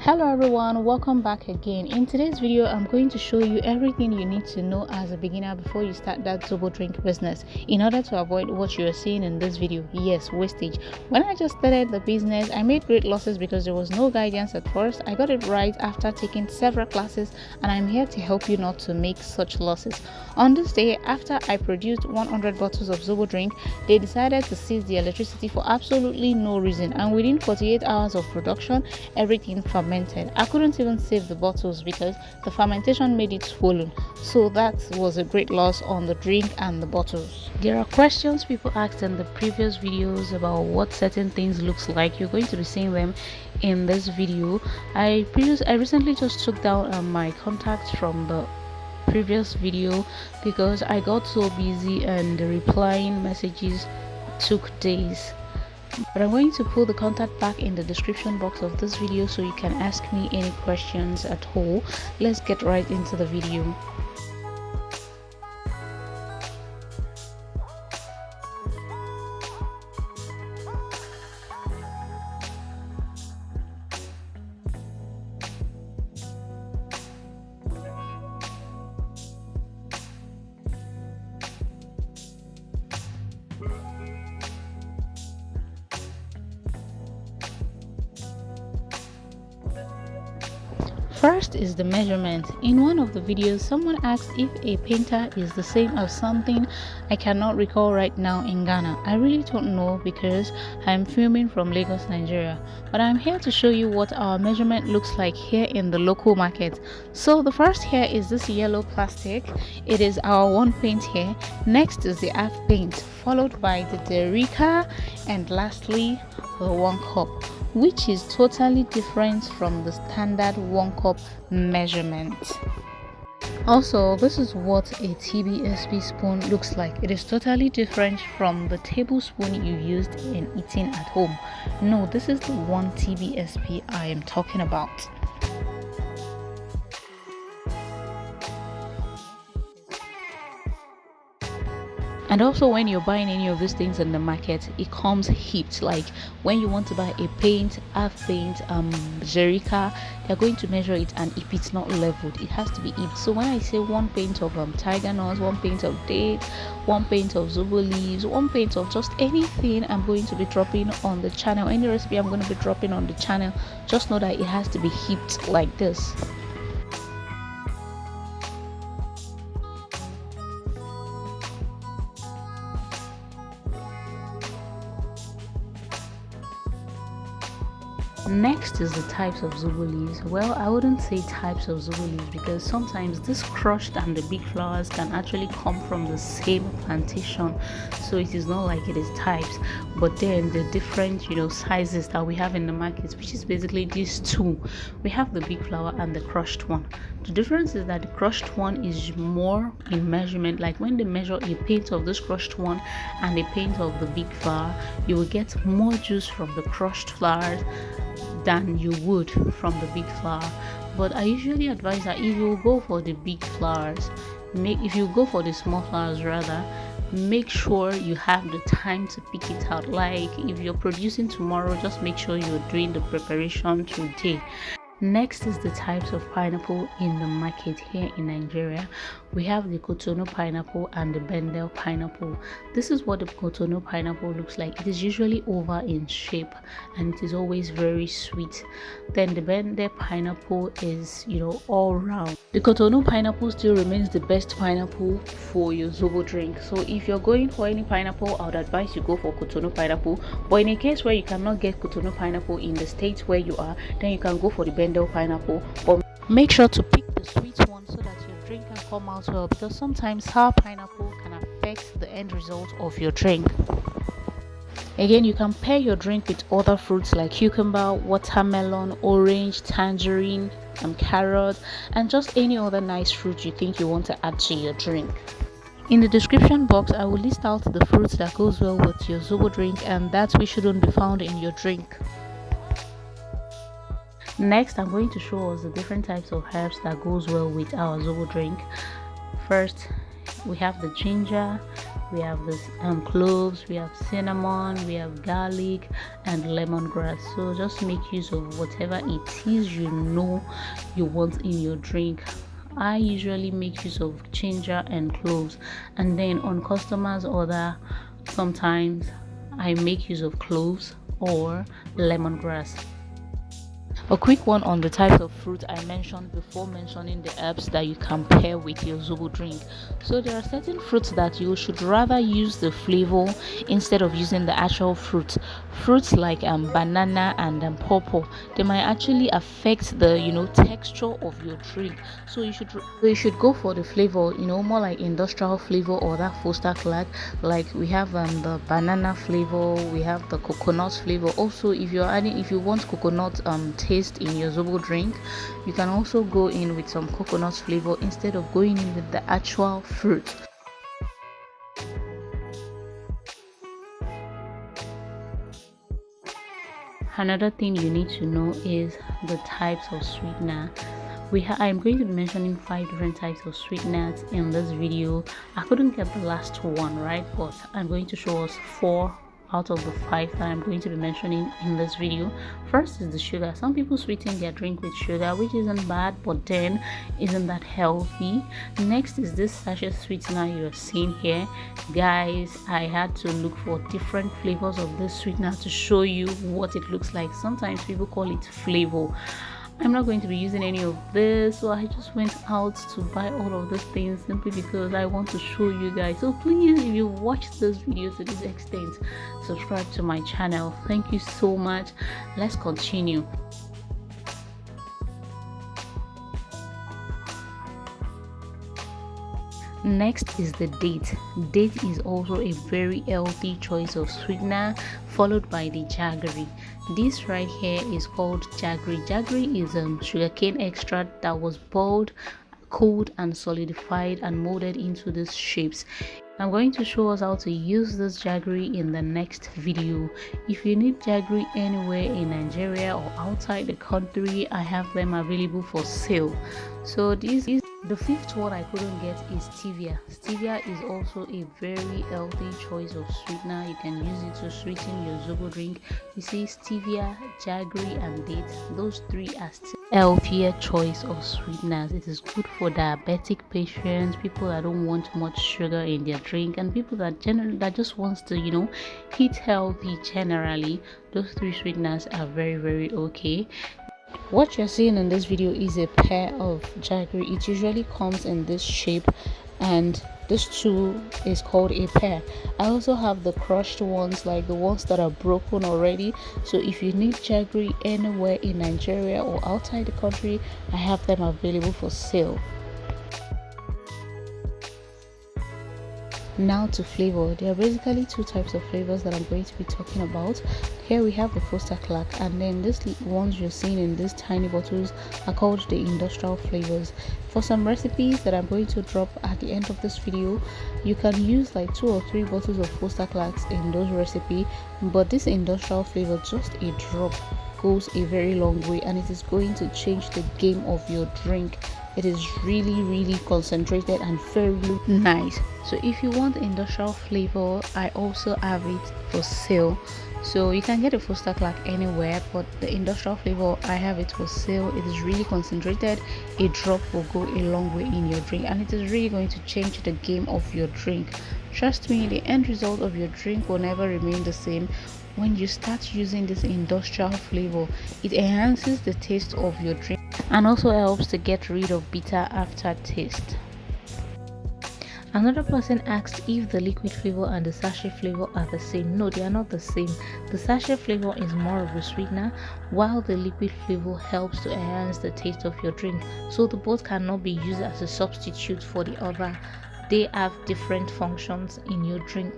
Hello everyone, welcome back again. In today's video I'm going to show you everything you need to know as a beginner before you start that Zobo drink business in order to avoid what you are seeing in this video. Yes, wastage. When I just started the business, I made great losses because there was no guidance at first. I got it right after taking several classes, and I'm here to help you not to make such losses. On this day, after I produced 100 bottles of Zobo drink, they decided to seize the electricity for absolutely no reason, and within 48 hours of production everything fermented. I couldn't even save the bottles because the fermentation made it swollen. So that was a great loss on the drink and the bottles. There are questions people asked in the previous videos about what certain things looks like. You're going to be seeing them in this video. I recently just took down my contacts from the previous video because I got so busy and replying messages took days. But I'm going to put the contact back in the description box of this video so you can ask me any questions at all. Let's get right into the video. First is the measurement. In one of the videos, someone asked if a painter is the same as something. I cannot recall right now in Ghana. I really don't know because I'm filming from Lagos, Nigeria. But I'm here to show you what our measurement looks like here in the local market. So the first here is this yellow plastic. It is our one paint here. Next is the half paint, followed by the Derica, and lastly the 1 cup, which is totally different from the standard 1 cup measurement. Also, this is what a TBSP spoon looks like. It is totally different from the tablespoon you used in eating at home. No, this is the one TBSP I am talking about. And also, when you're buying any of these things in the market, it comes heaped. Like when you want to buy a paint, half paint, Jaggery, they're going to measure it, and if it's not leveled, it has to be heaped. So when I say 1 paint of tiger nuts, 1 paint of date, 1 paint of Zobo leaves, 1 paint of just anything I'm going to be dropping on the channel, any recipe I'm going to be dropping on the channel, just know that it has to be heaped like this. Next is the types of Zobo leaves. Well, I wouldn't say types of Zobo leaves because sometimes this crushed and the big flowers can actually come from the same plantation, so it is not like it is types. But then the different sizes that we have in the market, which is basically these two, we have the big flower and the crushed one. The difference is that the crushed one is more in measurement. Like when they measure a paint of this crushed one and a paint of the big flower, you will get more juice from the crushed flowers than you would from the big flower. But I usually advise that if you go for the big flowers, if you go for the small flowers rather, make sure you have the time to pick it out. Like if you're producing tomorrow, just make sure you're doing the preparation today. Next is the types of pineapple in the market here in Nigeria. We have the Cotonou pineapple and the Bendel pineapple. This is what the Cotonou pineapple looks like. It is usually oval in shape and it is always very sweet. Then the Bendel pineapple is all round. The Cotonou pineapple still remains the best pineapple for your Zobo drink. So if you're going for any pineapple, I would advise you go for Cotonou pineapple. But in a case where you cannot get Cotonou pineapple in the state where you are, then you can go for the Bendel pineapple. But make sure to pick the sweet one so that your drink can come out well, because sometimes sour pineapple can affect the end result of your drink. Again, you can pair your drink with other fruits like cucumber, watermelon, orange, tangerine, carrot, and just any other nice fruit you think you want to add to your drink. In the description box, I will list out the fruits that goes well with your Zobo drink and that which shouldn't be found in your drink. Next, I'm going to show us the different types of herbs that goes well with our Zobo drink. First, we have the ginger, we have this cloves, we have cinnamon, we have garlic and lemongrass. So just make use of whatever it is you know you want in your drink. I usually make use of ginger and cloves, and then on customers order, sometimes I make use of cloves or lemongrass. A quick one on the types of fruit I mentioned before mentioning the herbs that you can pair with your Zobo drink. So there are certain fruits that you should rather use the flavor instead of using the actual fruit. Fruits like banana and pawpaw, they might actually affect the texture of your drink. So you should go for the flavor, more like industrial flavor or that Foster Clark. Like we have the banana flavor, we have the coconut flavor. Also, if you want coconut taste in your Zobo drink, you can also go in with some coconut flavor instead of going in with the actual fruit. Another thing you need to know is the types of sweetener. I'm going to be mentioning 5 different types of sweeteners in this video. I couldn't get the last one right, but I'm going to show us 4 out of the 5 that I'm going to be mentioning in this video. First is the sugar. Some people sweeten their drink with sugar, which isn't bad, but then isn't that healthy. Next is this sachet sweetener you're seeing here. Guys, I had to look for different flavors of this sweetener to show you what it looks like. Sometimes people call it flavor. I'm not going to be using any of this, so I just went out to buy all of these things simply because I want to show you guys. So please, if you watch this video to this extent, subscribe to my channel. Thank you so much. Let's continue. Next is the date. Date is also a very healthy choice of sweetener, followed by the jaggery. This right here is called jaggery. Jaggery is sugarcane extract that was boiled, cooled and solidified and molded into these shapes. I'm going to show us how to use this jaggery in the next video. If you need jaggery anywhere in Nigeria or outside the country, I have them available for sale. So the 5th one I couldn't get is stevia. Stevia is also a very healthy choice of sweetener. You can use it to sweeten your Zobo drink. You see, stevia, jaggery and date, those 3 are still healthier choice of sweeteners. It is good for diabetic patients, people that don't want much sugar in their drink, and people that just wants to eat healthy generally. Those 3 sweeteners are very, very okay. What you're seeing in this video is a pair of jaggery. It usually comes in this shape, and this 2 is called a pair. I also have the crushed ones, like the ones that are broken already. So if you need jaggery anywhere in Nigeria or outside the country, I have them available for sale. Now to flavor. There are basically 2 types of flavors that I'm going to be talking about. Here we have the Foster Clark, and then these ones you're seeing in these tiny bottles are called the industrial flavors. For some recipes that I'm going to drop at the end of this video, you can use like 2 or 3 bottles of Foster Clarks in those recipes, but this industrial flavor, just a drop, goes a very long way, and it is going to change the game of your drink. It is really concentrated and very nice. So if you want industrial flavor, I also have it for sale. So you can get a Foster Clark anywhere, but the industrial flavor, I have it for sale. It is really concentrated. A drop will go a long way in your drink, and it is really going to change the game of your drink. Trust me, the end result of your drink will never remain the same. When you start using this industrial flavor, it enhances the taste of your drink and also helps to get rid of bitter aftertaste. Another person asked if the liquid flavor and the sachet flavor are the same. No, they are not the same. The sachet flavor is more of a sweetener, while the liquid flavor helps to enhance the taste of your drink. So the both cannot be used as a substitute for the other. They have different functions in your drink.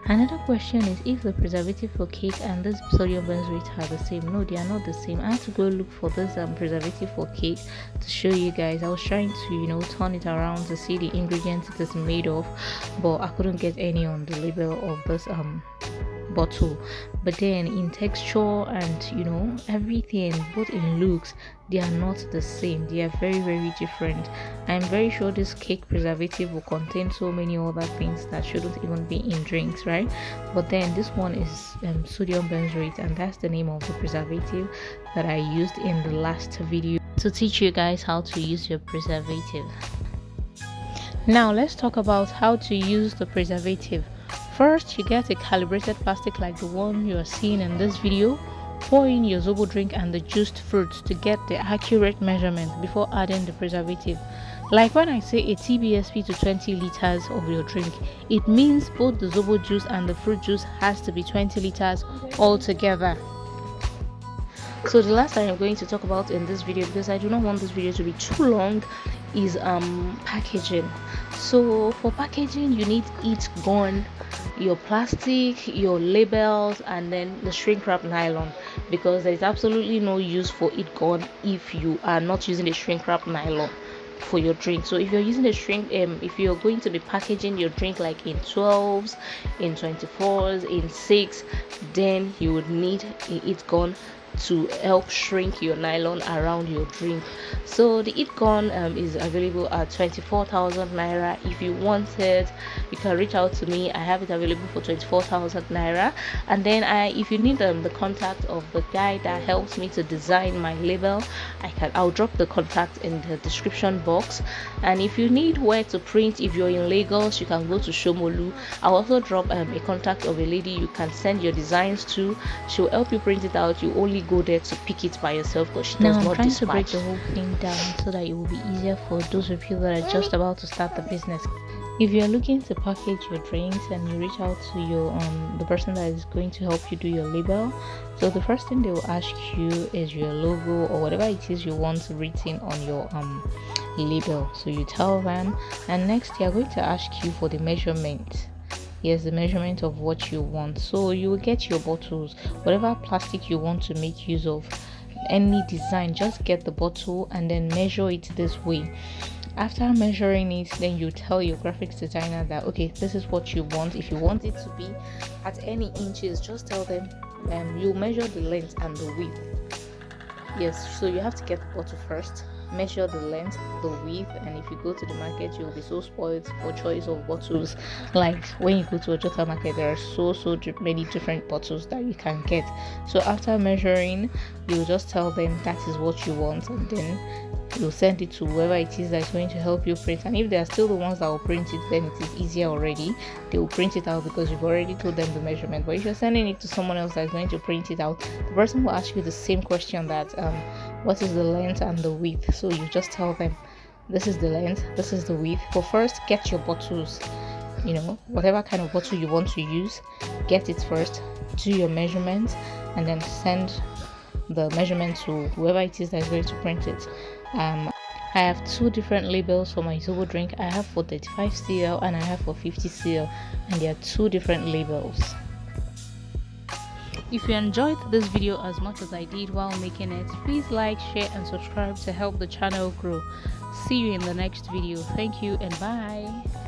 Another question is if the preservative for cake and this sodium benzoate are the same. No, they are not the same. I had to go look for this preservative for cake to show you guys. I was trying to turn it around to see the ingredients it is made of, but I couldn't get any on the label of this bottle. but then in texture and everything, both in looks, they are not the same. They are very, very different. I'm very sure this cake preservative will contain so many other things that shouldn't even be in drinks, right? But then this one is sodium benzoate, and that's the name of the preservative that I used in the last video to teach you guys how to use your preservative. Now let's talk about how to use the preservative. First, you get a calibrated plastic like the one you are seeing in this video. Pour in your Zobo drink and the juiced fruits to get the accurate measurement before adding the preservative. Like when I say a TBSP to 20 liters of your drink, it means both the Zobo juice and the fruit juice has to be 20 liters altogether. So the last thing I'm going to talk about in this video, because I do not want this video to be too long, is packaging. So for packaging, you need it gun, your plastic, your labels, and then the shrink wrap nylon, because there's absolutely no use for it gun if you are not using the shrink wrap nylon for your drink. So if you're using the shrink, if you're going to be packaging your drink like in 12s, in 24s, in 6, then you would need it gun to help shrink your nylon around your drink. So the it gun is available at 24,000 naira. If you want it, you can reach out to me. I have it available for 24,000 naira. And then if you need the contact of the guy that helps me to design my label, I'll drop the contact in the description box. And if you need where to print, if you're in Lagos, you can go to Shomolu. I'll also drop a contact of a lady you can send your designs to. She'll help you print it out. You only go there to pick it by yourself, because she does not dispatch. Now I'm trying to break the whole thing down so that it will be easier for those of you that are just about to start the business. If you are looking to package your drinks and you reach out to your the person that is going to help you do your label, so the first thing they will ask you is your logo or whatever it is you want written on your label. So you tell them, and next they are going to ask you for the measurement. Yes, the measurement of what you want. So you will get your bottles, whatever plastic you want to make use of, any design, just get the bottle and then measure it this way. After measuring it, then you tell your graphics designer that okay, this is what you want. If you want it to be at any inches, just tell them you measure the length and the width. Yes, so you have to get the bottle first, measure the length, the width, and if you go to the market, you'll be so spoiled for choice of bottles. Like when you go to a Jota market, there are so many different bottles that you can get. So after measuring, you just tell them that is what you want, and then you'll send it to whoever it is that's going to help you print. And if they are still the ones that will print it, then it is easier already. They will print it out because you've already told them the measurement. But if you're sending it to someone else that's going to print it out, the person will ask you the same question, that what is the length and the width. So you just tell them this is the length, this is the width. But first, get your bottles, whatever kind of bottle you want to use, get it first, do your measurements, and then send the measurement to whoever it is that is going to print it. I have two different labels for my Zobo drink. I have for 35 cl and I have for 50 cl, and they are two different labels. If you enjoyed this video as much as I did while making it, please like, share and subscribe to help the channel grow. See you in the next video. Thank you and bye.